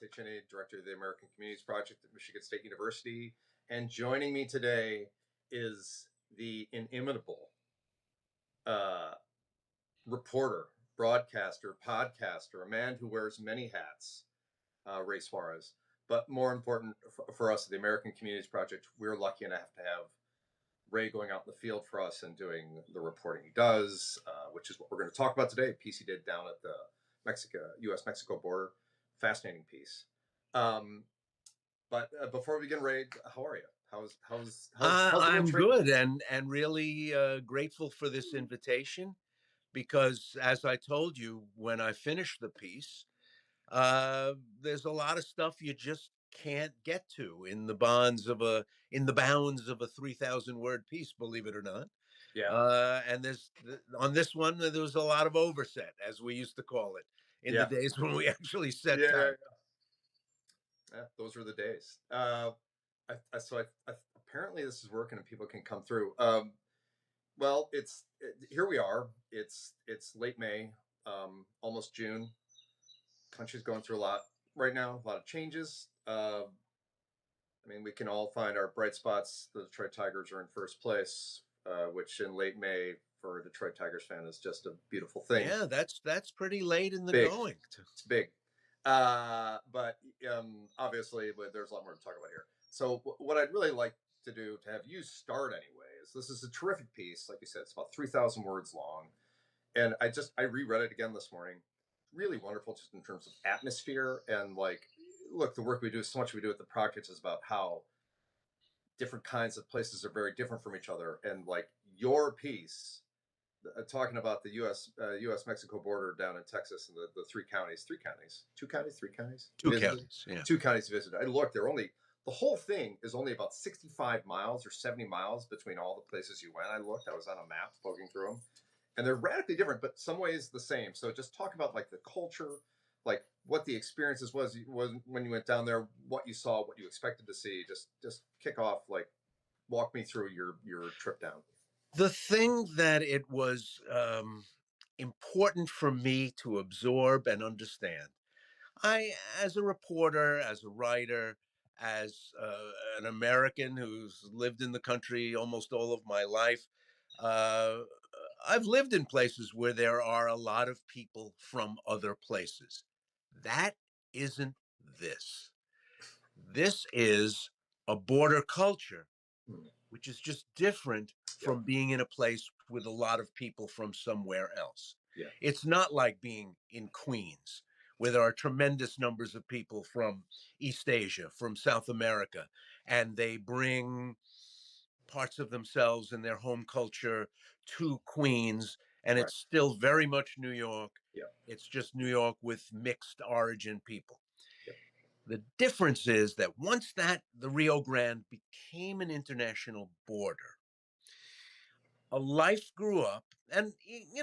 Dante Chinny, Director of the American Communities Project at Michigan State University. And joining me today is the inimitable reporter, broadcaster, podcaster, a man who wears many hats, Ray Suarez. But more important for us at the American Communities Project, we're lucky enough to have Ray going out in the field for us and doing the reporting he does, which is what we're going to talk about today. A piece he did down at the U.S Mexico border. Fascinating piece. But before we begin, Ray, how are you? How's the world I'm treating good and really grateful for this invitation because, as I told you when I finished the piece, there's a lot of stuff you just can't get to in the bounds of a 3,000 word piece. Believe it or not, you? Yeah, and on this one there was a lot of overset, as we used to call it in the yeah, days when we actually set yeah, yeah, time. yeah. Those were the days. Apparently this is working and people can come through. Well, here we are. It's late May, almost June. Country's going through a lot right now, a lot of changes. I mean, we can all find our bright spots. The Detroit Tigers are in first place, which in late May for a Detroit Tigers fan is just a beautiful thing. Yeah, that's pretty late in the Big, going. it's big. But obviously, there's a lot more to talk about here. So, what I'd really like to do to have you start anyway is this is a terrific piece. Like you said, it's about 3,000 words long, and I reread it again this morning. Really wonderful, just in terms of atmosphere and like, look, the work we do, so much we do at the project is about how different kinds of places are very different from each other, and like your piece talking about the U.S Mexico border down in Texas and the three counties, three counties Two visited, counties, yeah. two counties visited. I looked, the whole thing is only about 65 miles or 70 miles between all the places you went. I looked, I was on a map poking through them, and they're radically different, but some ways the same. So just talk about like the culture, like what the experiences was when you went down there, what you saw, what you expected to see. Just kick off, like walk me through your trip down. The thing that it was important for me to absorb and understand, as a reporter, as a writer, as an American who's lived in the country almost all of my life, uh, I've lived in places where there are a lot of people from other places. That isn't this. This is a border culture, Hmm. which is just different Yep. from being in a place with a lot of people from somewhere else. Yeah. It's not like being in Queens, where there are tremendous numbers of people from East Asia, from South America, and they bring parts of themselves and their home culture to Queens, and Right. it's still very much New York. Yeah. It's just New York with mixed origin people. Yep. The difference is that once that the Rio Grande became an international border, a life grew up. And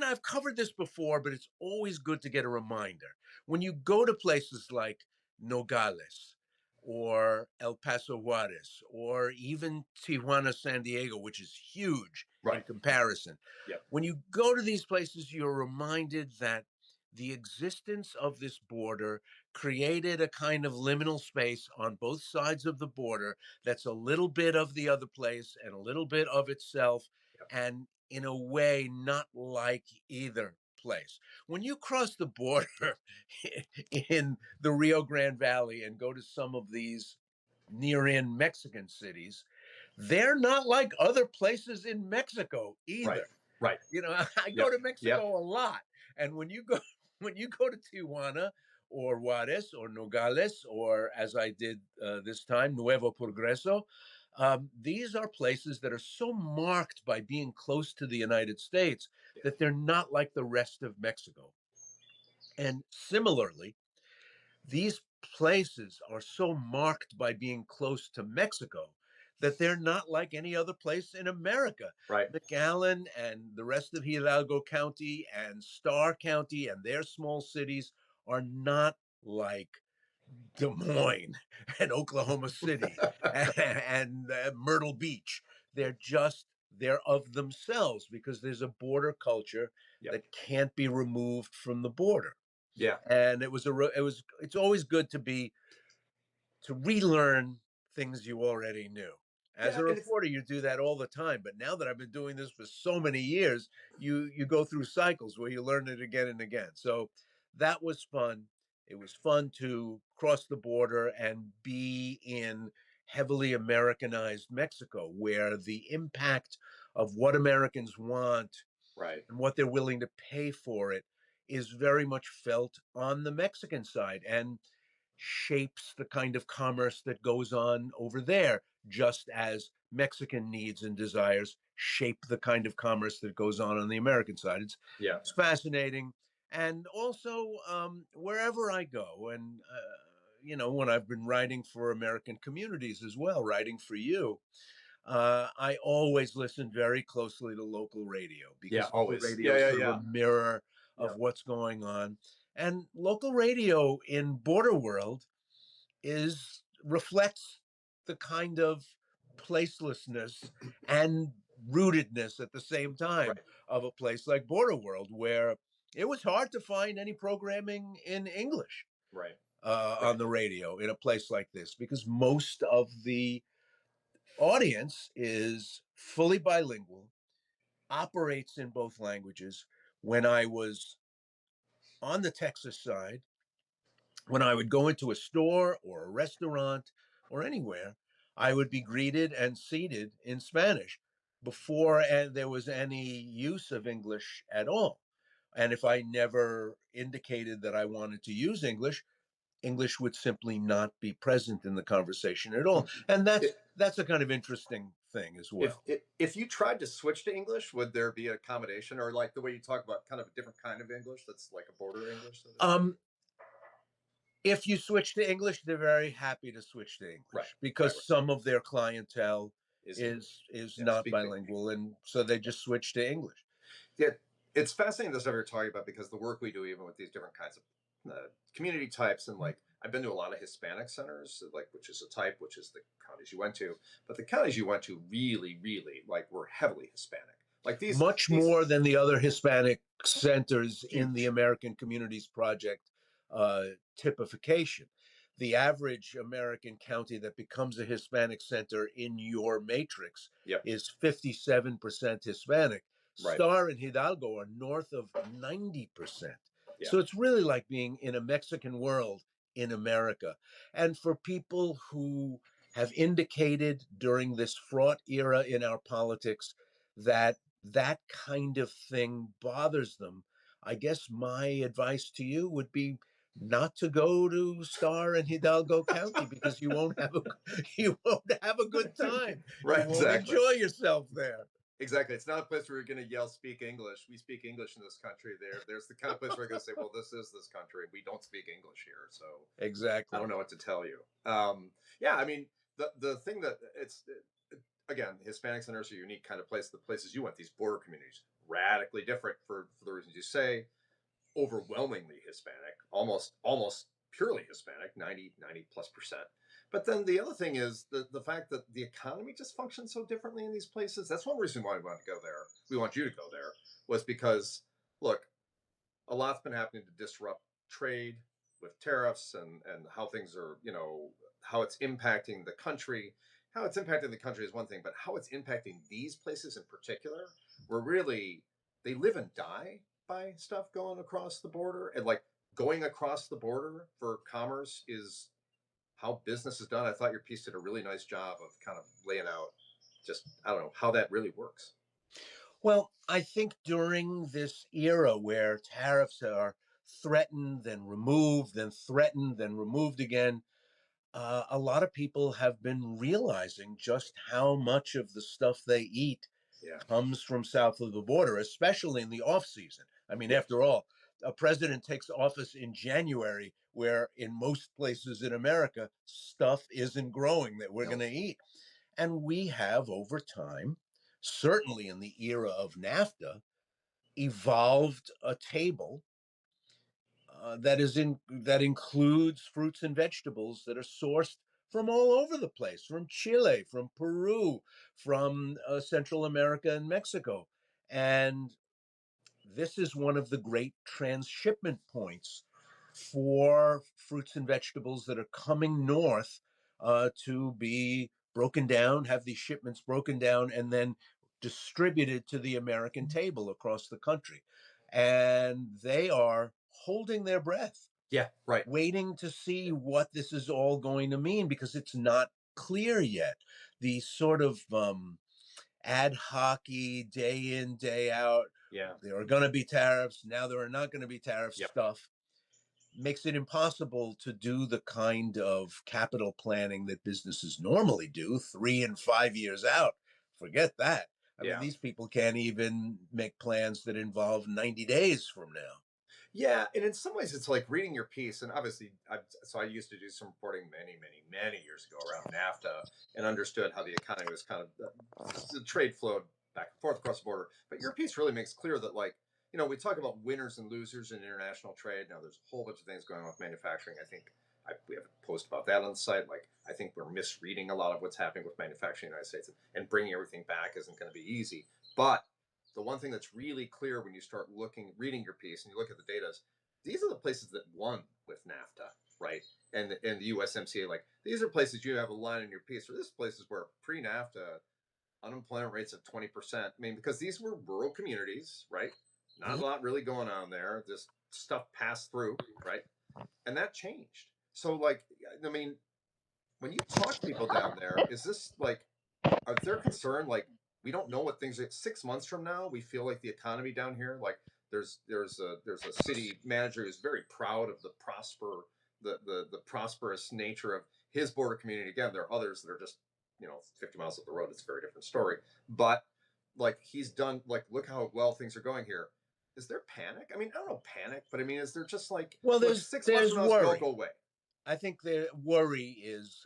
I've covered this before, but it's always good to get a reminder. When you go to places like Nogales or El Paso Juarez or even Tijuana, San Diego, which is huge in Right. comparison, Yep. when you go to these places, you're reminded that the existence of this border created a kind of liminal space on both sides of the border that's a little bit of the other place and a little bit of itself, Yep. and in a way not like either place. When you cross the border in the Rio Grande Valley and go to some of these near in Mexican cities, they're not like other places in Mexico Right. either. Right. I go Yep. to Mexico Yep. a lot, and when you go to Tijuana or Juarez or Nogales, or as I did this time, Nuevo Progreso, these are places that are so marked by being close to the United States Yeah. that they're not like the rest of Mexico. And similarly, these places are so marked by being close to Mexico that they're not like any other place in America. Right. McAllen and the rest of Hidalgo County and Starr County and their small cities are not like Des Moines and Oklahoma City and Myrtle Beach. They're of themselves because there's a border culture Yep. that can't be removed from the border. Yeah. And it's always good to relearn things you already knew. As Yeah, a and it's reporter, you do that all the time. But now that I've been doing this for so many years, you go through cycles where you learn it again and again. So that was fun. It was fun to cross the border and be in heavily Americanized Mexico, where the impact of what Americans want right. and what they're willing to pay for it is very much felt on the Mexican side and shapes the kind of commerce that goes on over there, just as Mexican needs and desires shape the kind of commerce that goes on the American side. Yeah, It's fascinating. And also, wherever I go, and when I've been writing for American communities as well, writing for you, I always listen very closely to local radio yeah, because local always. radio Yeah, is yeah, sort of yeah, a mirror yeah. of what's going on. And local radio in border world is reflects the kind of placelessness and rootedness at the same time Right, of a place like border world, where it was hard to find any programming in English right, on right. the radio in a place like this because most of the audience is fully bilingual, operates in both languages. When I was on the Texas side, when I would go into a store or a restaurant or anywhere, I would be greeted and seated in Spanish before there was any use of English at all. And if I never indicated that I wanted to use English, English would simply not be present in the conversation at all. And that's It, that's a kind of interesting thing as if well. if you tried to switch to English, would there be an accommodation, or like the way you talk about kind of a different kind of English that's like a border English, so to speak? Um, if you switch to English, they're very happy to switch to Right, English right, because right. some of their clientele Is English? is Yeah, not speak the English. bilingual, and so they just switch to English. Yeah, it's fascinating the stuff you're talking about because the work we do, even with these different kinds of community types, and like I've been to a lot of Hispanic centers, like which is a type, which is the counties you went to, but the counties you went to really, really like were heavily Hispanic. Like Much these more than the other Hispanic centers in the huge, American Communities Project typification. The average American county that becomes a Hispanic center in your matrix yep, is 57% Hispanic. right, Star and Hidalgo are north of 90%. yeah, So it's really like being in a Mexican world in America. And for people who have indicated during this fraught era in our politics that that kind of thing bothers them, I guess my advice to you would be not to go to Star and Hidalgo County because you won't have a you won't have a good time. You right, won't exactly. enjoy yourself there. Exactly. It's not a place where you're going to yell, speak English. We speak English in this country. There's the kind of place where you're going to say, well, this is this country. We don't speak English here. So I Exactly. don't know what to tell you. Yeah, I mean, the thing that it's again, Hispanic centers are a unique kind of place. The places you went, these border communities, radically different for the reasons you say. Overwhelmingly Hispanic, almost purely Hispanic, 90 plus percent. But then the other thing is the fact that the economy just functions so differently in these places. That's one reason why we want to go there. We want you to go there was because look, a lot's been happening to disrupt trade with tariffs and how things are, how it's impacting the country. How it's impacting the country is one thing, but how it's impacting these places in particular, where really they live and die by stuff going across the border. And like going across the border for commerce is how business is done. I thought your piece did a really nice job of kind of laying out just, I don't know, how that really works. Well, I think during this era where tariffs are threatened, then removed, then threatened, then removed again, a lot of people have been realizing just how much of the stuff they eat Yeah. comes from south of the border, especially in the off season. I mean, Yeah. after all, a president takes office in January, where in most places in America, stuff isn't growing that we're going No. to eat. And we have over time, certainly in the era of NAFTA, evolved a table that includes fruits and vegetables that are sourced from all over the place, from Chile, from Peru, from Central America and Mexico. And this is one of the great transshipment points for fruits and vegetables that are coming north to be broken down, have these shipments broken down, and then distributed to the American table across the country. And they are holding their breath, Yeah, right. waiting to see Yeah, what this is all going to mean because it's not clear yet. The sort of ad hoc day in, day out, yeah, there are going to be tariffs, now there are not going to be tariffs yep, stuff makes it impossible to do the kind of capital planning that businesses normally do 3 and 5 years out. Forget that. I mean, yeah. these people can't even make plans that involve 90 days from now. Yeah, and in some ways, it's like reading your piece. And obviously, so I used to do some reporting many, many, many years ago around NAFTA, and understood how the economy was kind of the trade flowed back and forth across the border. But your piece really makes clear that, like, we talk about winners and losers in international trade. Now, there's a whole bunch of things going on with manufacturing. I think we have a post about that on the site. Like, I think we're misreading a lot of what's happening with manufacturing in the United States, and bringing everything back isn't going to be easy. But the one thing that's really clear when you start reading your piece, and you look at the data is these are the places that won with NAFTA, right? And the USMCA, like, these are places you have a line in your piece, or this places where pre-NAFTA unemployment rates of 20%. I mean, because these were rural communities, right? Not a Mhm. lot really going on there. This stuff passed through, right? And that changed. So, like, I mean, when you talk to people down there, is this like, are they're concerned, like, we don't know what things are 6 months from now? We feel like the economy down here, like, there's a city manager who's very proud of the prosperous nature of his border community. Again, there are others that are just 50 miles up the road. It's a very different story. But, like, he's done, like, look how well things are going here. Is there panic? I mean, I don't know, panic, but I mean, is there just like, Well, look, there's 6 months there's from now this could all worry. go away? I think the worry is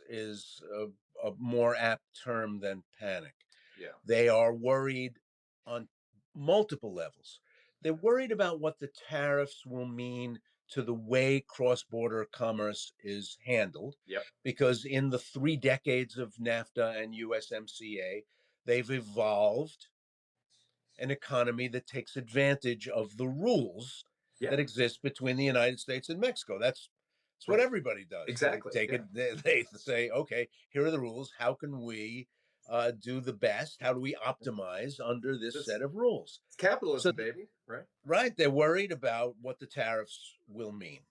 a more apt term than panic. Yeah. They are worried on multiple levels. They're worried about what the tariffs will mean to the way cross border commerce is handled, Yep. because in the 3 decades of NAFTA and USMCA, they've evolved an economy that takes advantage of the rules Yeah. that exist between the United States and Mexico. That's what Right. everybody does. They Exactly. take Yeah. it. They say, okay, here are the rules. How can we do the best? How do we optimize under this This set of rules? It's So, capitalism, baby, right? right, they're worried about what the tariffs will mean.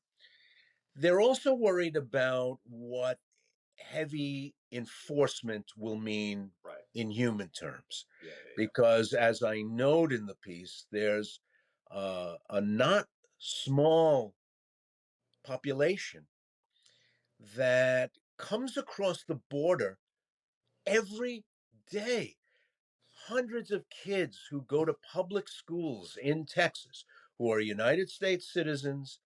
They're also worried about what heavy enforcement will mean Right. in human terms. Yeah, yeah, yeah. Because, as I note in the piece, there's a not small population that comes across the border every day. Hundreds of kids who go to public schools in Texas who are United States citizens,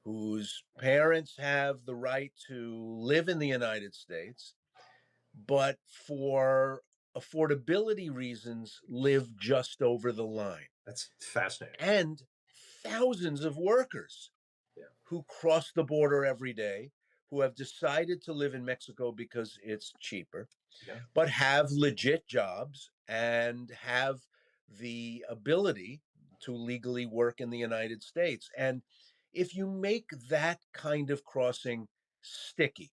whose parents have the right to live in the United States, but for affordability reasons live just over the line. That's fascinating. And thousands of workers Yeah. who cross the border every day, who have decided to live in Mexico because it's cheaper, Yeah. but have legit jobs and have the ability to legally work in the United States. And if you make that kind of crossing sticky,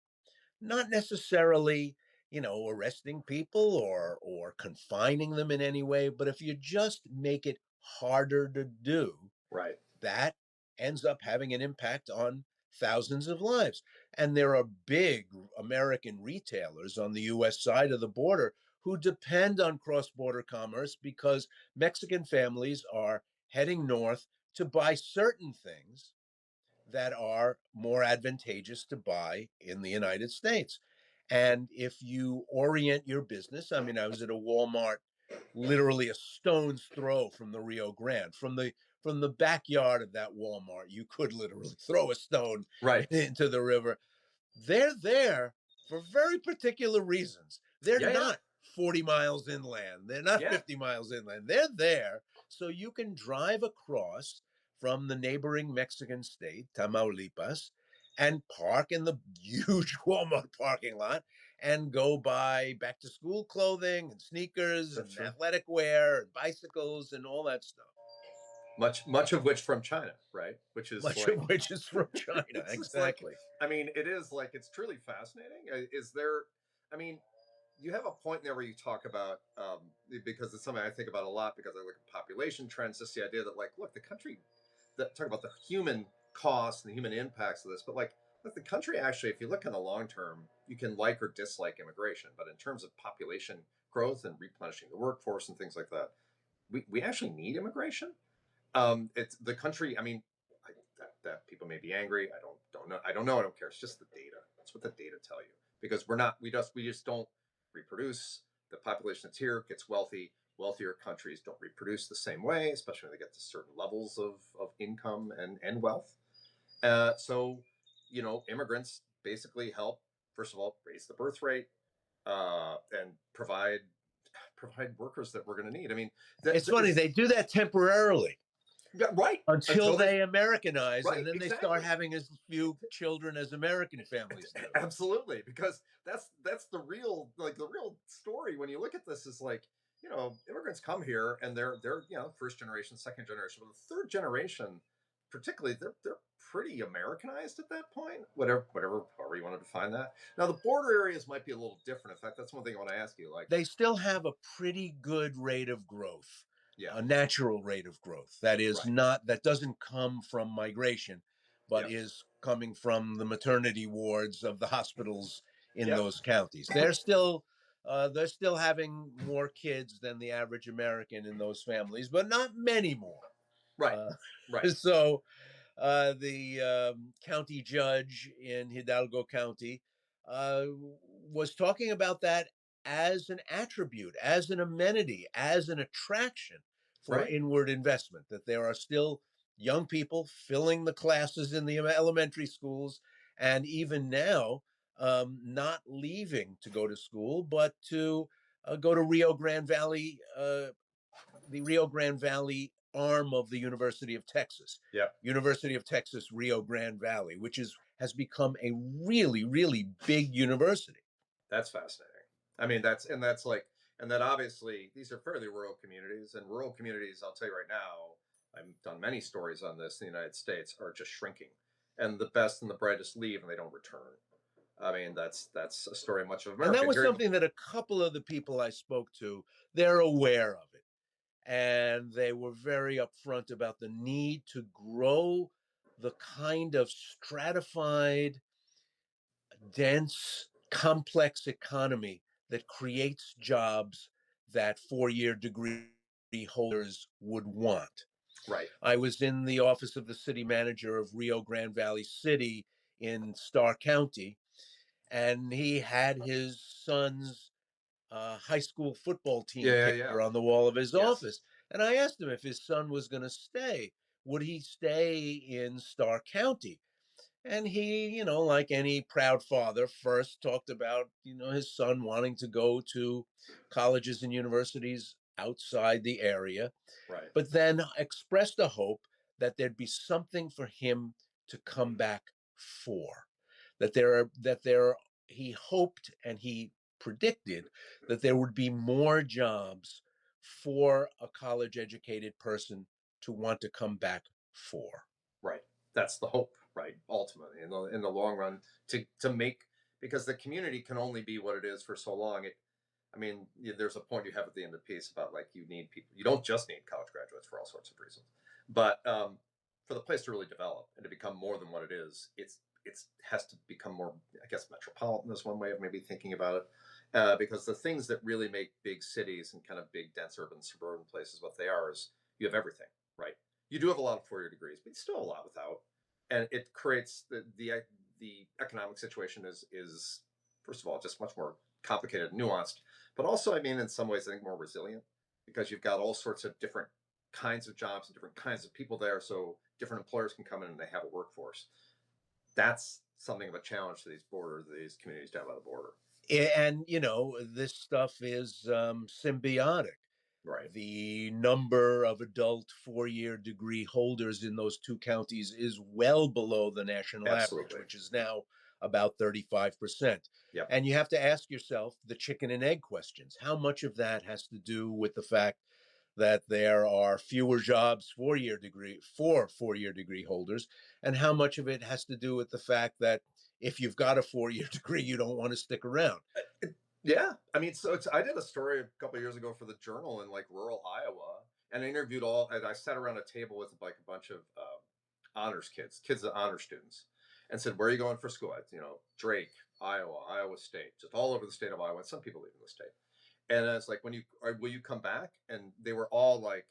not necessarily, arresting people or confining them in any way, but if you just make it harder to do, Right. that ends up having an impact on thousands of lives. And there are big American retailers on the US side of the border who depend on cross border commerce because Mexican families are heading north to buy certain things that are more advantageous to buy in the United States. And if you orient your business, I mean, I was at a Walmart literally a stone's throw from the Rio Grande, from the backyard of that Walmart. You could literally throw a stone Right. into the river. They're there for very particular reasons. They're Yeah, yeah. not 40 miles inland. They're not Yeah. 50 miles inland. They're there so you can drive across from the neighboring Mexican state, Tamaulipas, and park in the huge Walmart parking lot and go buy back to school clothing and sneakers That's and true. athletic wear and bicycles and all that stuff. much of which from China, right? Which is much like, of which is from China. it's like, Exactly. I mean, it is like, it's truly fascinating. Is there? I mean, you have a point there where you talk about, because it's something I think about a lot because I look at population trends. Just the idea that, like, look, the country, that talk about the human costs and the human impacts of this, but like, look, the country actually, if you look in the long term, you can like or dislike immigration, but in terms of population growth and replenishing the workforce and things like that, we actually need immigration. It's the country. I mean, that people may be angry. I don't know. I don't know. I don't care. It's just the data. That's what the data tell you. Because we're not. We just don't reproduce. The population that's here gets wealthy. Wealthier countries don't reproduce the same way, especially when they get to certain levels of income and wealth. So, immigrants basically help, first of all, raise the birth rate, and provide workers that we're going to need. I mean, It's funny, is they do that temporarily right until until they they Americanize, and right then they start exactly. having as few children as American families do. Absolutely, because that's the real, like, the real story when you look at this is like, immigrants come here and they're first generation, second generation, but the third generation, particularly, they're pretty Americanized at that point. Whatever, however you want to define that. Now the border areas might be a little different. In fact, that's one thing I want to ask you. Like, They still have a pretty good rate of growth, yeah, a natural rate of growth that is right, not that doesn't come from migration, but yep, is coming from the maternity wards of the hospitals in yep, those counties. They're still having more kids than the average American in those families, but not many more. right, Uh, right, so the county judge in Hidalgo County was talking about that as an attribute, as an amenity, as an attraction for right, inward investment, that there are still young people filling the classes in the elementary schools, and even now, not leaving to go to school, but to go to the Rio Grande Valley arm of the University of Texas, yep. University of Texas Rio Grande Valley, which is has become a really really big university. That's fascinating. I mean, that's like, and that obviously these are fairly rural communities, and rural communities, I'll tell you right now, I've done many stories on this in the United States, are just shrinking, and the best and the brightest leave and they don't return. I mean, that's a story much of And that America. was Here, something that a couple of the people I spoke to, they're aware of it. And they were very upfront about the need to grow the kind of stratified, dense, complex economy that creates jobs that 4 year degree holders would want. right? I was in the office of the city manager of Rio Grande Valley City in Starr County, and he had his son's high school football team Yeah, yeah, yeah. picture on the wall of his Yes, office. And I asked him if his son was going to stay. Would he stay in Starr County? And he, like any proud father, first talked about, his son wanting to go to colleges and universities outside the area, right, but then expressed a hope that there'd be something for him to come back for. That there he hoped and he predicted that there would be more jobs for a college educated person to want to come back for. right. That's the hope, right? Ultimately, in the long run, to make, because the community can only be what it is for so long. I mean, there's a point you have at the end of the piece about, like, you need people. You don't just need college graduates for all sorts of reasons, but for the place to really develop and to become more than what it is, it's has to become more, I guess, metropolitan is one way of maybe thinking about it, because the things that really make big cities and kind of big, dense urban suburban places what they are is you have everything, right? You do have a lot of 4 year degrees, but still a lot without, and it creates the economic situation is first of all just much more complicated and nuanced, but also, I mean, in some ways, I think more resilient because you've got all sorts of different kinds of jobs and different kinds of people there. So different employers can come in and they have a workforce. That's something of a challenge to these communities down by the border. And this stuff is symbiotic. Right. The number of adult 4 year degree holders in those two counties is well below the national average, Absolutely. which is now about 35%. Yep. And you have to ask yourself the chicken and egg questions. How much of that has to do with the fact that there are fewer jobs for 4-year degree holders, and how much of it has to do with the fact that if you've got a 4-year degree, you don't want to stick around. Yeah, I mean, so I did a story a couple of years ago for the Journal in like rural Iowa, and I interviewed and I sat around a table with like a bunch of honors kids that honor students, and said, "Where are you going for school?" Drake, Iowa, Iowa State, just all over the state of Iowa. And some people leave in the state, and I was like, will you come back?" And they were all like,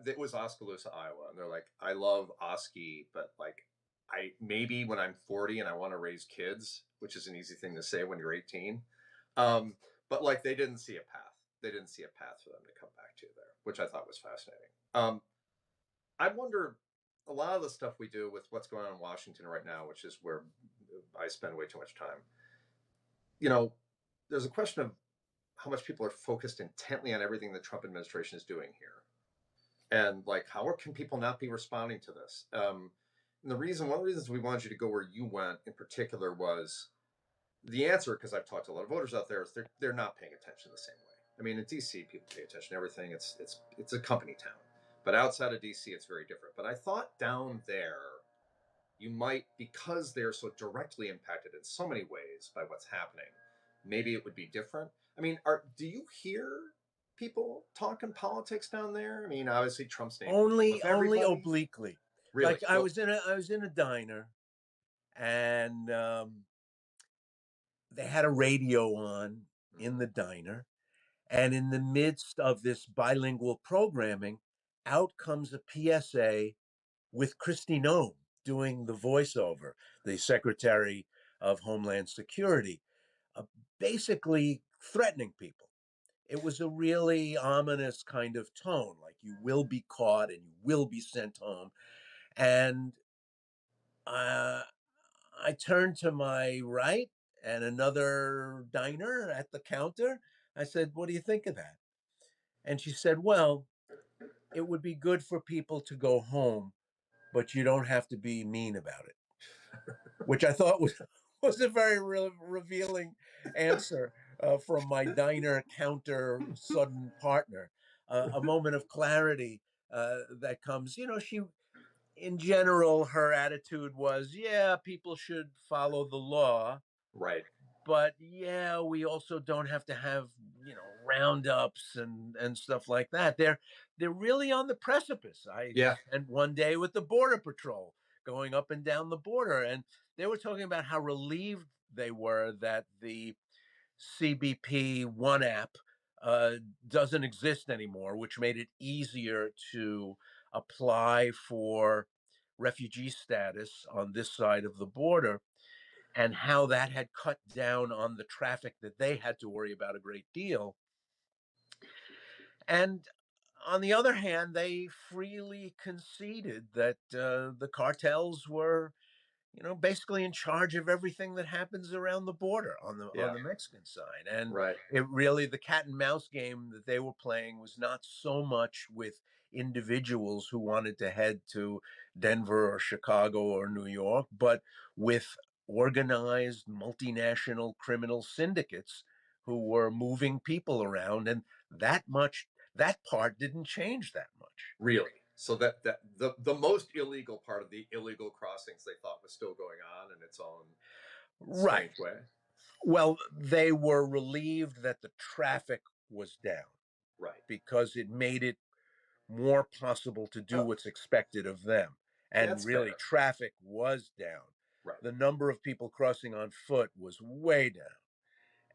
it was Oskaloosa, Iowa, and they're like, "I love Oski, but like, I maybe when I'm 40 and I want to raise kids, which is an easy thing to say when you're 18." Um, but like, they didn't see a path. They didn't see a path for them to come back to there, which I thought was fascinating. I wonder a lot of the stuff we do with what's going on in Washington right now, which is where I spend way too much time. You know, there's a question of how much people are focused intently on everything the Trump administration is doing here, and like, how can people not be responding to this? And one of the reasons we wanted you to go where you went in particular was the answer, because I've talked to a lot of voters out there, is they're not paying attention the same way. I mean, in DC, people pay attention to everything. It's a company town, but outside of DC, it's very different. But I thought down there, you might, because they're so directly impacted in so many ways by what's happening, maybe it would be different. I mean, do you hear people talking politics down there? I mean, obviously Trump's name comes up Only with only everybody. obliquely. Really? Like I was in a diner, and they had a radio on in Mhm. the diner, and in the midst of this bilingual programming, out comes a PSA with Kristi Noem doing the voiceover, the Secretary of Homeland Security, uh, basically threatening people. It was a really ominous kind of tone, like you will be caught and you will be sent home. And uh, I turned to my right and another diner at the counter. I said, "What do you think of that?" And she said, "Well, it would be good for people to go home, but you don't have to be mean about it," which I thought was was a very revealing answer from my diner counter sudden partner. A moment of clarity that comes. She, in general, her attitude was, yeah, people should follow the law, Right. but yeah, we also don't have to have roundups and stuff like that. They're really on the precipice. I Yeah. spent one day with the border patrol going up and down the border, and they were talking about how relieved they were that the CBP One app uh, doesn't exist anymore, which made it easier to apply for refugee status on this side of the border, and how that had cut down on the traffic that they had to worry about a great deal. And on the other hand, they freely conceded that the cartels were, basically in charge of everything that happens around the border on Yeah. the Mexican side. And Right. it really, the cat and mouse game that they were playing was not so much with individuals who wanted to head to Denver or Chicago or New York, but with organized multinational criminal syndicates who were moving people around. And that part didn't change that much. Really. So that the most illegal part of the illegal crossings they thought was still going on in its own Right. strange way. Well, they were relieved that the traffic was down Right. because it made it more possible to do Oh, what's expected of them. And that's really, fair. traffic was down. Right. The number of people crossing on foot was way down.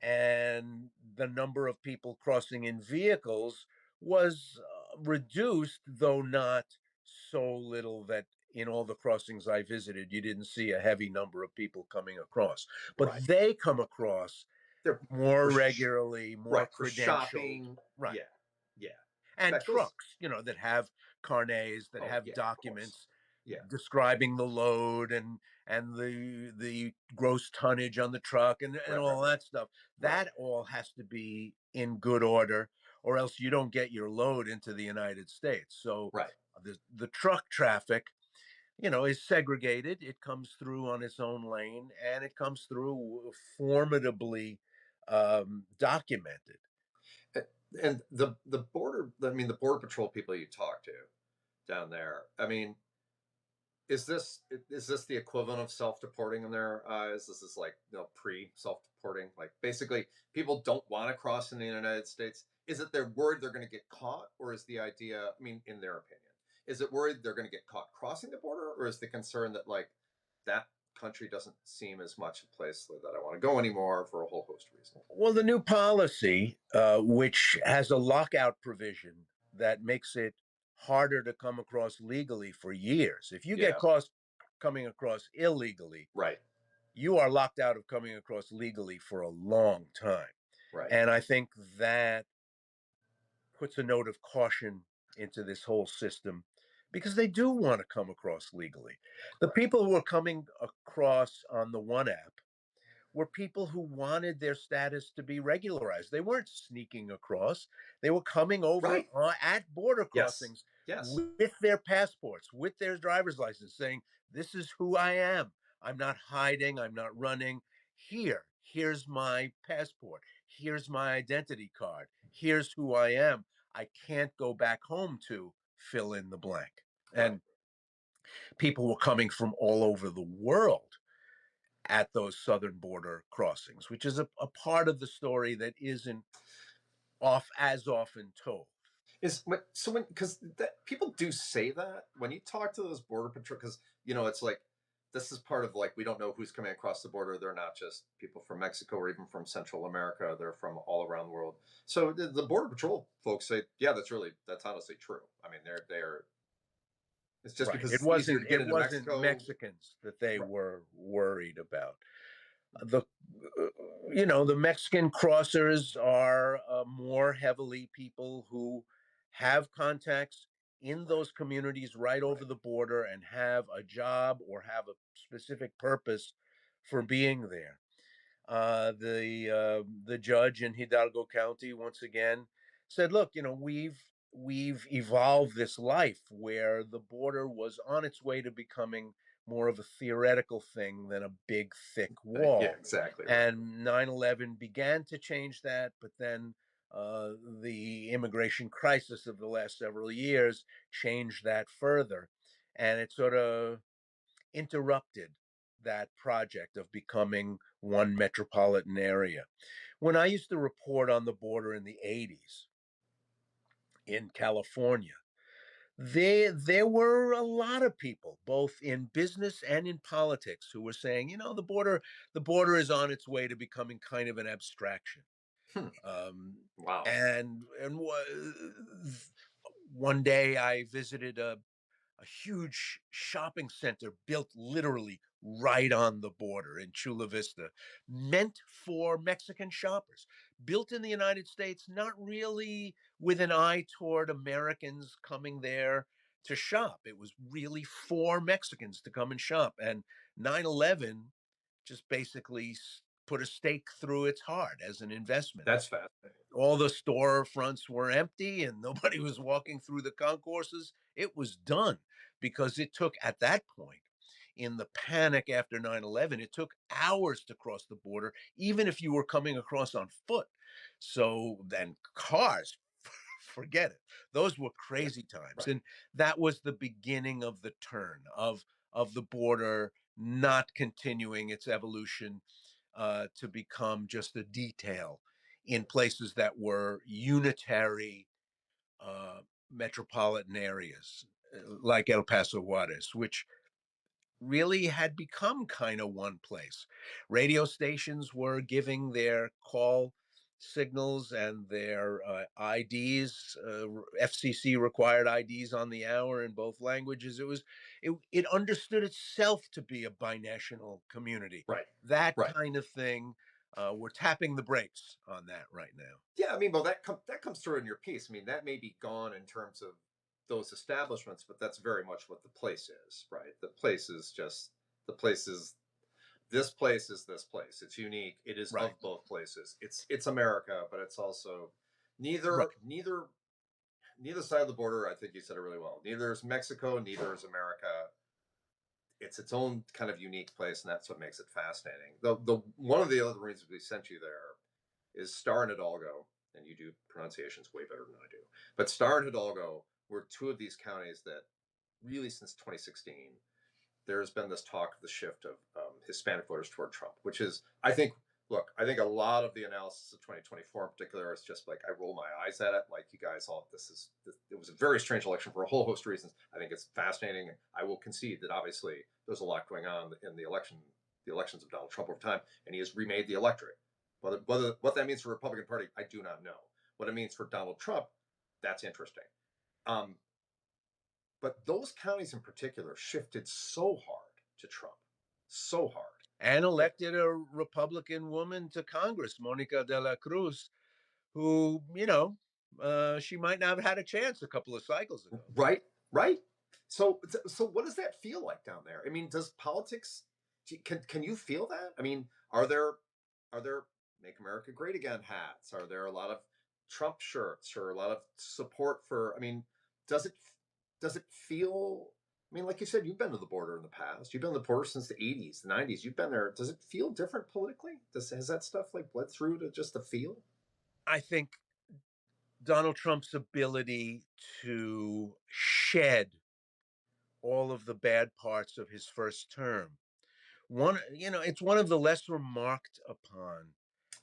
And the number of people crossing in vehicles was reduced, though not so little that in all the crossings I visited, you didn't see a heavy number of people coming across. But Right. they come across They're more for regularly, more right, for credentialed, shopping. right? Yeah. Yeah. In And fact, those. trucks, that have carnets, that Oh have yeah, of course. documents Yeah. describing the load and the gross tonnage on the truck and Right. Right. all Right. that stuff. Right. That all has to be in good order, or else you don't get your load into the United States. So Right. the truck traffic, is segregated. It comes through on its own lane, and it comes through formidably documented. And the border, I mean, the border patrol people you talk to down there, I mean, is this the equivalent of self-deporting in their eyes? This is like, pre self-deporting. Like, basically, people don't want to cross in the United States. Is it they're worried they're going to get caught, or is the idea? I mean, in their opinion, is it worried they're going to get caught crossing the border, or is the concern that like that country doesn't seem as much a place that I want to go anymore for a whole host of reasons? Well, the new policy, which has a lockout provision that makes it harder to come across legally for years. If you get Yeah. caught coming across illegally, Right. you are locked out of coming across legally for a long time. Right. And I think that puts a note of caution into this whole system because they do want to come across legally. The Correct. people who are coming across on the one app were people who wanted their status to be regularized. They weren't sneaking across. They were coming over Right. at border Yes. crossings Yes. with their passports, with their driver's license, saying, "This is who I am. I'm not hiding. I'm not running. Here's my passport. Here's my identity card. Here's who I am. I can't go back home to fill in the blank." Right. And people were coming from all over the world at those southern border crossings, which is a part of the story that isn't off as often told. So when because people do say that when you talk to those border patrol, because it's like this is part of like we don't know who's coming across the border. They're not just people from Mexico or even from Central America. They're from all around the world. So the border patrol folks say, yeah, that's honestly true. I mean, they're it's just Right. because It it's easier wasn't to get it into wasn't Mexico. Mexicans that they Right. were worried about. The the Mexican crossers are more heavily people who have contacts in Right. those communities right over Right. the border and have a job or have a specific purpose for being there. The judge in Hidalgo County once again said, "Look, we've evolved this life where the border was on its way to becoming more of a theoretical thing than a big thick Yeah. wall, Exactly. Right. and 9/11 began to change that, but then." The immigration crisis of the last several years changed that further, and it sort of interrupted that project of becoming one metropolitan area. When I used to report on the border in the 80s in California, there were a lot of people, both in business and in politics, who were saying, the border is on its way to becoming kind of an abstraction. Hmm. Um, Wow. and one day I visited a huge shopping center built literally right on the border in Chula Vista, meant for Mexican shoppers, built in the United States, not really with an eye toward Americans coming there to shop. It was really for Mexicans to come and shop. And 9/11 just basically put a stake through its heart as an investment. That's fascinating. All the storefronts were empty and nobody was walking through the concourses. It was done because it took, at that point, in the panic after 9/11, it took hours to cross the border, even if you were coming across on foot. So then cars, forget it. Those were Yeah. crazy times. Right. And that was the beginning of the turn of the border not continuing its evolution to become just a detail in places that were unitary uh, metropolitan areas like El Paso Juarez, which really had become kind of one place. Radio stations were giving their call signals and their IDs, FCC required IDs on the hour in both languages. It understood itself to be a binational community. Right. That Right. kind of thing. We're tapping the brakes on that right now. Yeah, I mean, well, that comes through in your piece. I mean, that may be gone in terms of those establishments, but that's very much what the place is, right? The place is just the place is this place is this place. It's unique. It is Right, of both places. It's America, but it's also right, neither side of the border. I think you said it really well. Neither is Mexico, neither is America. It's its own kind of unique place, and that's what makes it fascinating. The one of the other reasons we sent you there is Star in Hidalgo. and you do pronunciations way better than I do. But Star and Hidalgo were two of these counties that really since 2016 there's been this talk of the shift of Hispanic voters toward Trump, which is, I think, look, I think a lot of the analysis of 2024 in particular is just like I roll my eyes at it. Like you guys all, it was a very strange election for a whole host of reasons. I think it's fascinating. I will concede that obviously there's a lot going on in the elections of Donald Trump over time, and he has remade the electorate. Whether what that means for the Republican Party, I do not know. What it means for Donald Trump, that's interesting. Um, but those counties in particular shifted so hard to Trump, so hard. And It, elected a Republican woman to Congress, Monica de la Cruz, who, she might not have had a chance a couple of cycles ago. right, right. So what does that feel like down there? I mean, does politics? Can you feel that? I mean, are there "Make America Great Again" hats? Are there a lot of Trump shirts or a lot of support for? I mean, does it does it feel? I mean, like you said, you've been to the border in the past. You've been to the border since the '80s, the '90s. You've been there. Does it feel different politically? Has that stuff like bled through to just the feel? I think Donald Trump's ability to shed all of the bad parts of his first term. It's one of the less remarked upon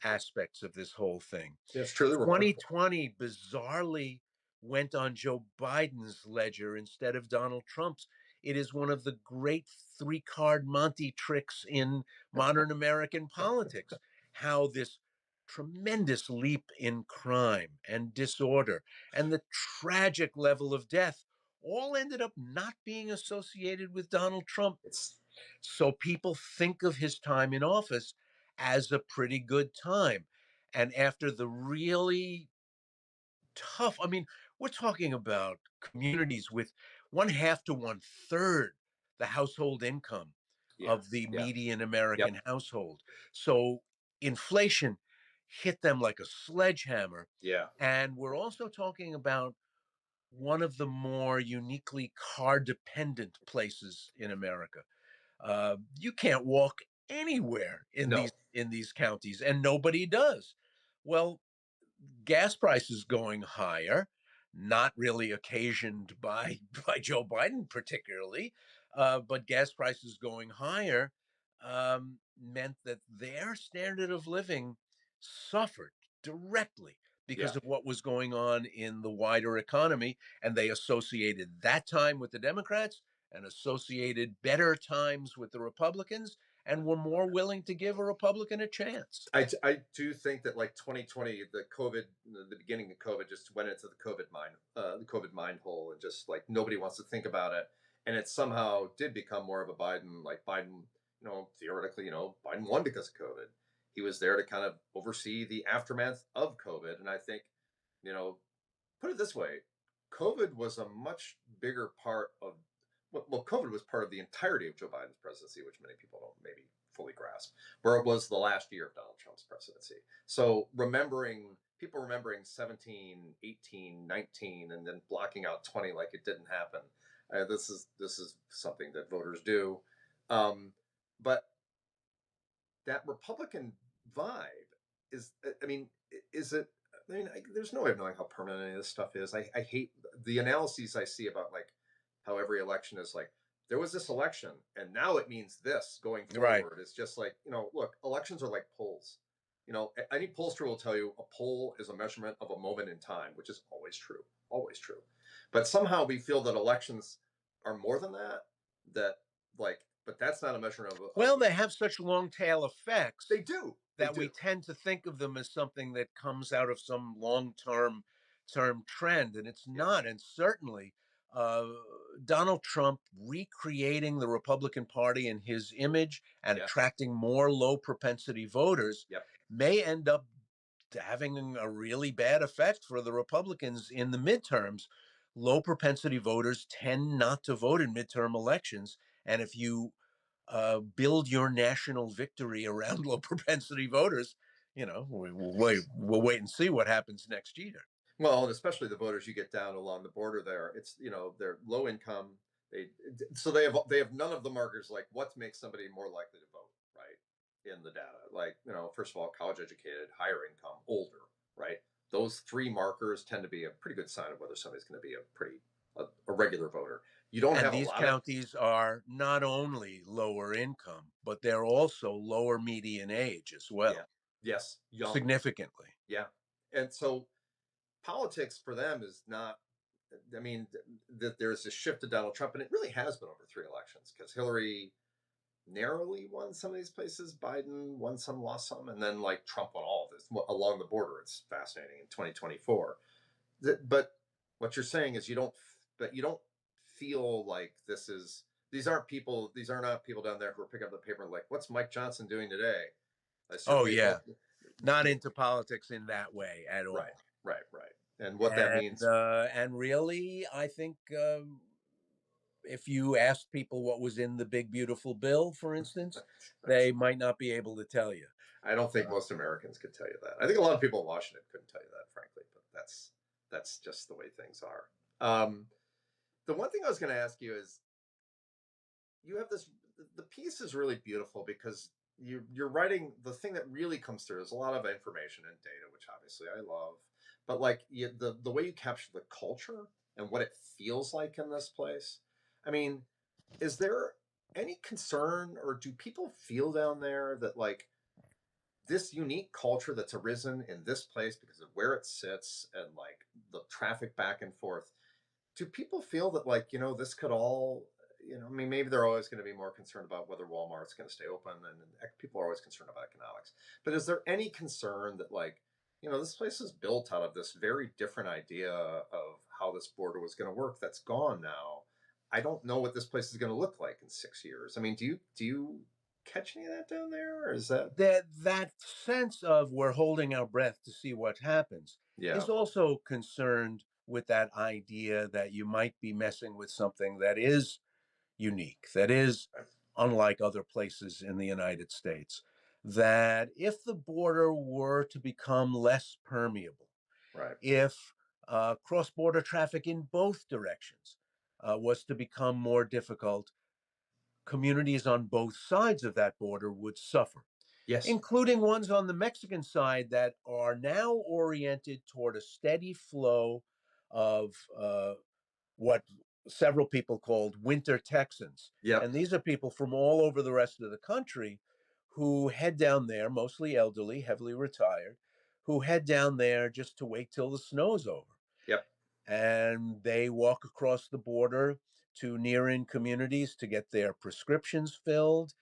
aspects of this whole thing. Yeah, it's truly remarkable. 2020 bizarrely went on Joe Biden's ledger instead of Donald Trump's. It is one of the great three card Monte tricks in modern American politics. How this tremendous leap in crime and disorder and the tragic level of death all ended up not being associated with Donald Trump. It's So people think of his time in office as a pretty good time. And after the really tough, I mean, we're talking about communities with one half to one third the household income yeah, of the yeah, median yep, American household. So inflation hit them like a sledgehammer. yeah. And we're also talking about one of the more uniquely car dependent places in America. You can't walk anywhere in these No, counties, and nobody does. Well, gas prices going higher, not really occasioned by by Joe Biden particularly, but gas prices going higher meant that their standard of living suffered directly yeah. because of what was going on in the wider economy, and they associated that time with the Democrats and associated better times with the Republicans and were more willing to give a Republican a chance. I do think that like 2020, the beginning of COVID just went into the COVID mind hole, and just like nobody wants to think about it. And it somehow did become more of a Biden, theoretically, Biden won because of COVID. He was there to kind of oversee the aftermath of COVID. And I think, you know, put it this way, COVID was a much bigger part of well, COVID was part of the entirety of Joe Biden's presidency, which many people don't maybe fully grasp, where it was the last year of Donald Trump's presidency. So people remembering 17, 18, 19, and then blocking out 20 like it didn't happen. This is something that voters do. Um, but that Republican vibe is, I mean, is it? I mean, there's no way of knowing how permanent any of this stuff is. I hate the analyses I see about like how every election is like there was this election and now it means this going Right. forward. It's just like look, elections are like polls. Any pollster will tell you a poll is a measurement of a moment in time, which is always true. But somehow we feel that elections are more than that. That like, but that's not a measurement of Well, they have such long tail they effects do. They that we do. tend to think of them as something that comes out of some long term trend, and it's Yeah. not. And certainly, uh, Donald Trump recreating the Republican Party and his image and Yeah. attracting more low propensity voters Yep. may end up having a really bad effect for the Republicans in the midterms. Low propensity voters tend not to vote in midterm elections. And if you build your national victory around low propensity voters, we'll wait and see what happens next year. Well, and especially the voters you get down along the border there, it's they're low income. They so they have none of the markers like what makes somebody more likely to vote, right? In the data, like first of all, college educated, higher income, older, right? those three markers tend to be a pretty good sign of whether somebody's going to be a regular voter. You don't And have a these lot of counties are not only lower income, but they're also lower median age as yeah, well, yes, young, significantly. yeah, and so politics for them is not. I mean, that there's a shift to Donald Trump, and it really has been over three elections because Hillary narrowly won some of these places. Biden won some, lost some, and then like Trump won all of this along the border. It's fascinating in 2024. But what you're saying is but you don't feel like these are not people down there who are picking up the paper and like, what's Mike Johnson doing today? I Oh, certainly yeah. hope. Not into politics in that way at Right, all. right. And what that means, And really, I think if you asked people what was in the big beautiful bill, for instance, that's they might not be able to tell you. I don't think Uh, most Americans could tell you that. I think a lot of people in Washington couldn't tell you that, frankly, but that's just the way things are. The one thing I was going to ask you is, you have this. The piece is really beautiful because you're writing. The thing that really comes through is a lot of information and data, which obviously I love, but like the way you capture the culture and what it feels like in this place. I mean, is there any concern, or do people feel down there that like this unique culture that's arisen in this place because of where it sits and like the traffic back and forth, do people feel that like, this could all, I mean, maybe they're always going to be more concerned about whether Walmart's going to stay open, and people are always concerned about economics, but is there any concern that like, this place is built out of this very different idea of how this border was going to work that's gone now? I don't know what this place is going to look like in 6 years. I mean, do you catch any of that down there, or is that? that sense of we're holding our breath to see what happens Yeah. is also concerned with that idea that you might be messing with something that is unique, that is Right. unlike other places in the United States. That if the border were to become less permeable, Right. if cross border traffic in both directions was to become more difficult, communities on both sides of that border would suffer, Yes. including ones on the Mexican side that are now oriented toward a steady flow of what several people called winter Texans. Yep. And these are people from all over the rest of the country who head down there, mostly elderly, heavily retired, who head down there just to wait till the snow's over, Yep. and they walk across the border to near in communities to get their prescriptions filled.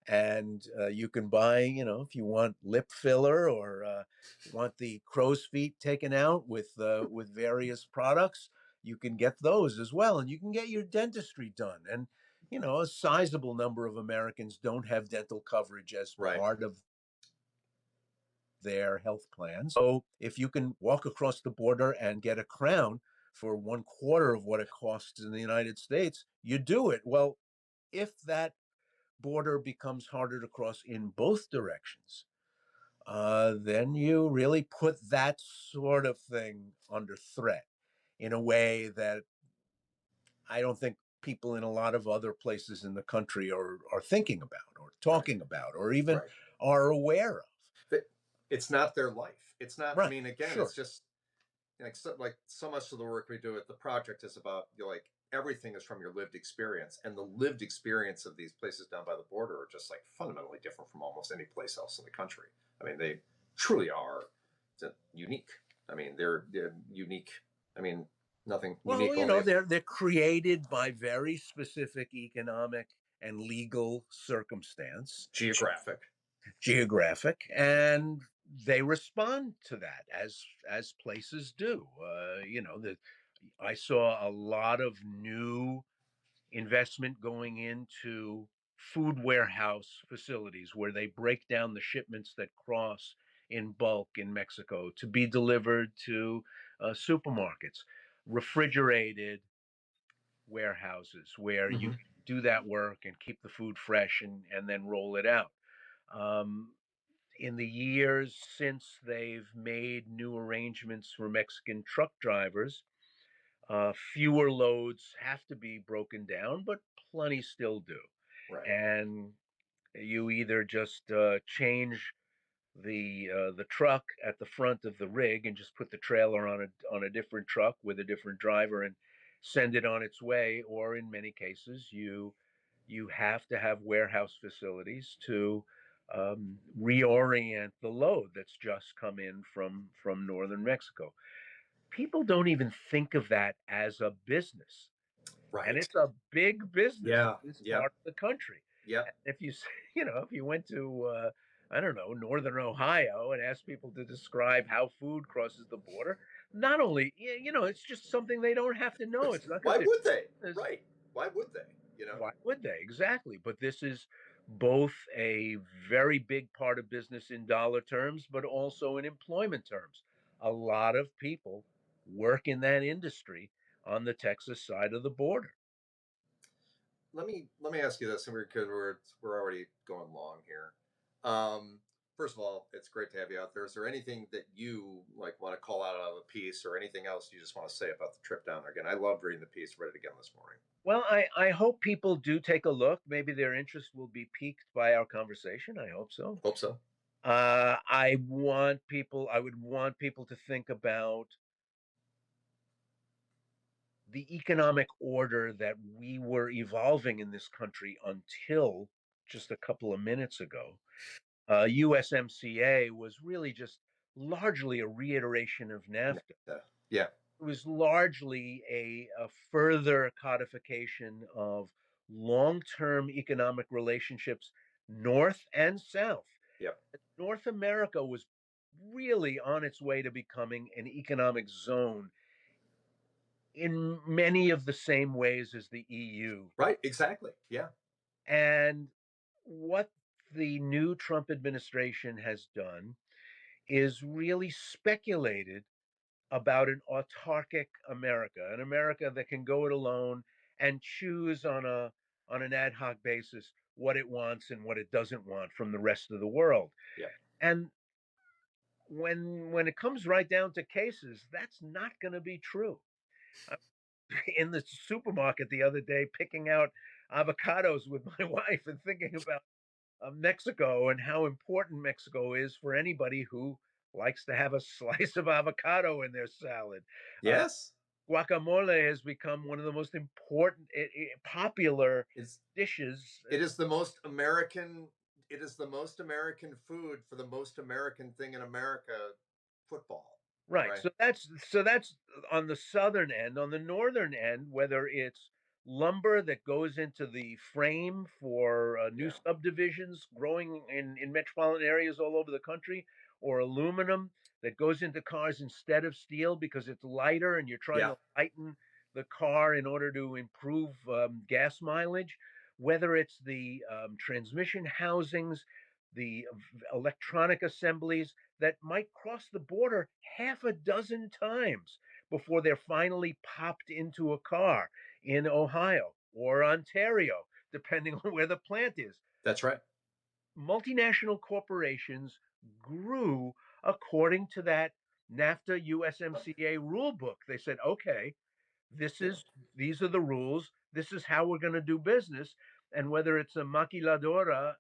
And you can buy, if you want lip filler or want the crow's feet taken out with various products, you can get those as well. And you can get your dentistry done. And a sizable number of Americans don't have dental coverage as Right. part of their health plans. So if you can walk across the border and get a crown for one quarter of what it costs in the United States, you do it. Well, if that border becomes harder to cross in both directions, then you really put that sort of thing under threat in a way that I don't think people in a lot of other places in the country are thinking about or Right. talking about or even Right. are aware of. But it's not their life. It's not. I Right. mean, again, it's Sure. just like so much of the work we do at the project is about, like, everything is from your lived experience, and the lived experience of these places down by the border are just like fundamentally different from almost any place else in the country. I mean, they truly are unique. I mean, they're unique. I mean, nothing Well, unique only they're created by very specific economic and legal circumstance, geographic. geographic, and they respond to that as places do. I saw a lot of new investment going into food warehouse facilities where they break down the shipments that cross in bulk in Mexico to be delivered to supermarkets, refrigerated warehouses where you Hmm. can do that work and keep the food fresh and then roll it out. Um, in the years since they've made new arrangements for Mexican truck drivers, fewer loads have to be broken down, but plenty still do. Right. And you either just change the truck at the front of the rig and just put the trailer on a different truck with a different driver and send it on its way. Or in many cases, you have to have warehouse facilities to reorient the load that's just come in from northern Mexico. People don't even think of that as a business, and Right. it's a big business Yeah. in this Yep. part of the country. Yep. If you if you went to I don't know, northern Ohio, and asked people to describe how food crosses the border, not only it's just something they don't have to know. It's not because Why they're would they? business. Right. Why would they? You know. Why would they? Exactly. But this is both a very big part of business in dollar terms, but also in employment terms. A lot of people work in that industry on the Texas side of the border. Let me ask you this, and we're already going long here. Um, First of all, it's great to have you out there. Is there anything that you like want to call out of a piece, or anything else you just want to say about the trip down there? Again, I loved reading the piece. Read it again this morning. Well, I hope people do take a look. Maybe their interest will be piqued by our conversation. I hope so. Hope so. I would want people to think about the economic order that we were evolving in this country until just a couple of minutes ago. USMCA was really just largely a reiteration of NAFTA. Yeah. It was largely a further codification of long term economic relationships, North and South. Yeah. North America was really on its way to becoming an economic zone in many of the same ways as the EU. Right. Exactly. Yeah. And what the new Trump administration has done is really speculated about an autarkic America, an America that can go it alone and choose on an ad hoc basis what it wants and what it doesn't want from the rest of the world. Yeah. And when it comes right down to cases, that's not going to be true. I'm in the supermarket the other day picking out avocados with my wife and thinking about Mexico and how important Mexico is for anybody who likes to have a slice of avocado in their salad. Uh, Yes. Guacamole has become one of the most important, popular It's dishes. it is the most American. It is the most American food for the most American thing in America. Football. Right. Right. So that's on the southern end. On the northern end, whether it's lumber that goes into the frame for new Yeah. subdivisions growing in metropolitan areas all over the country, or aluminum that goes into cars instead of steel because it's lighter and you're trying Yeah. to lighten the car in order to improve gas mileage, whether it's the transmission housings, the electronic assemblies that might cross the border half a dozen times before they're finally popped into a car in Ohio or Ontario, depending on where the plant is. That's right. Multinational corporations grew according to that NAFTA USMCA rule book. They said, okay, this Yeah. is these are the rules. This is how we're going to do business. And whether it's a maquiladora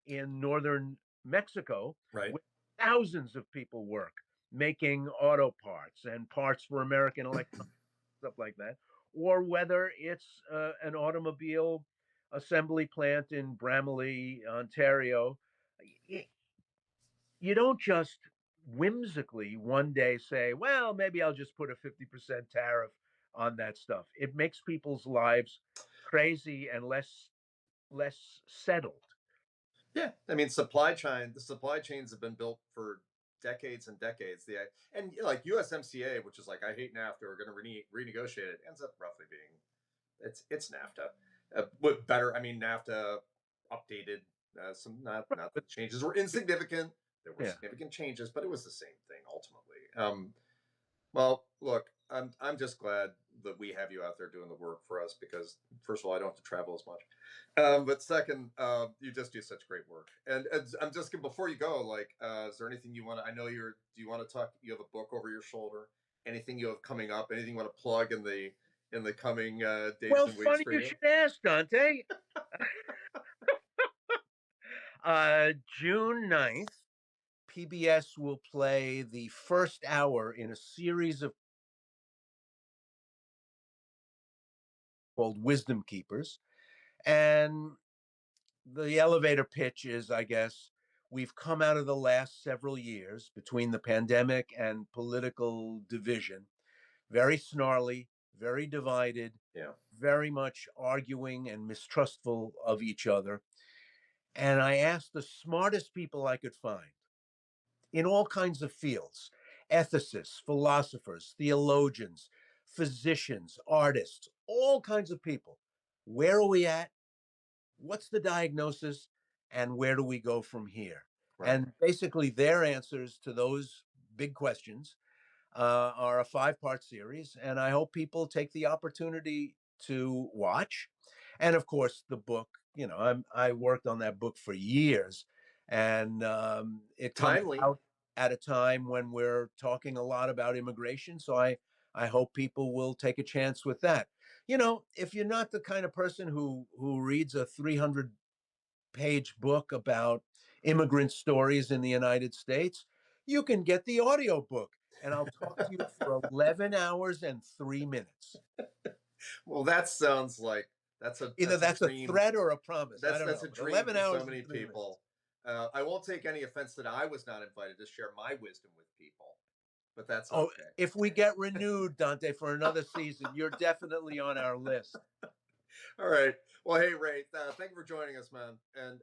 in northern Mexico, Right. where thousands of people work making auto parts and parts for American electronics, stuff like that, or whether it's an automobile assembly plant in Bramalea, Ontario. You don't just whimsically one day say, well, maybe I'll just put a 50% tariff on that stuff. It makes people's lives crazy and less settled. Yeah, I mean, the supply chains have been built for decades and decades. And like USMCA, which is like I hate NAFTA, we're going to renegotiate it, ends up roughly being it's NAFTA, but better. I mean, NAFTA updated some not the changes were insignificant. There were Yeah. significant changes, but it was the same thing ultimately. Well, look, I'm just glad that we have you out there doing the work for us because first of all, I don't have to travel as much, but second, you just do such great work. And I'm just before you go, like, is there anything you want to? I know you're. Do you want to talk? You have a book over your shoulder. Anything you have coming up? Anything you want to plug in the coming days Well, and weeks funny for you you? should ask, Dante. June 9th, PBS will play the first hour in a series of called Wisdom Keepers. And the elevator pitch is, I guess, we've come out of the last several years between the pandemic and political division, very snarly, very divided, Yeah. very much arguing and mistrustful of each other. And I asked the smartest people I could find in all kinds of fields: ethicists, philosophers, theologians, physicians, artists, all kinds of people. Where are we at? What's the diagnosis? And where do we go from here? Right. And basically, their answers to those big questions are a 5-part series. And I hope people take the opportunity to watch. And of course, the book, I worked on that book for years. And it comes Timely. out at a time when we're talking a lot about immigration. So I hope people will take a chance with that. If you're not the kind of person who reads a 300-page book about immigrant stories in the United States, you can get the audio book, and I'll talk to you for 11 hours and 3 minutes. Well, that sounds like Either that's a that's a dream. threat or a promise. I don't That's know, a but dream 11 for so hours and many 3 minutes. people. I won't take any offense that I was not invited to share my wisdom with people, but that's Oh, okay. if we get renewed, Dante, for another season, you're definitely on our list. All right. Well, hey Ray, thank you for joining us, man. And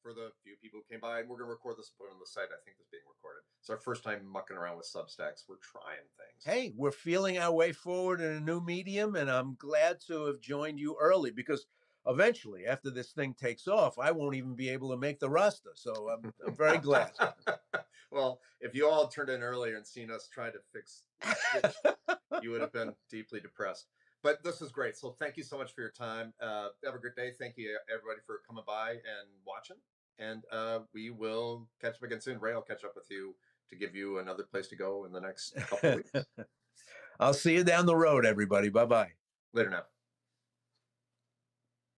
for the few people who came by, we're gonna record this and put it on the site. I think it's being recorded. It's our first time mucking around with Substacks. We're trying things. Hey, we're feeling our way forward in a new medium, and I'm glad to have joined you early because eventually, after this thing takes off, I won't even be able to make the roster. So I'm very glad. Well, if you all turned in earlier and seen us try to fix Twitch, you would have been deeply depressed. But this is great. So thank you so much for your time. Have a good day. Thank you everybody for coming by and watching. And we will catch up again soon. Ray, I'll catch up with you to give you another place to go in the next couple of weeks. I'll see you down the road, everybody. Bye bye. Later now.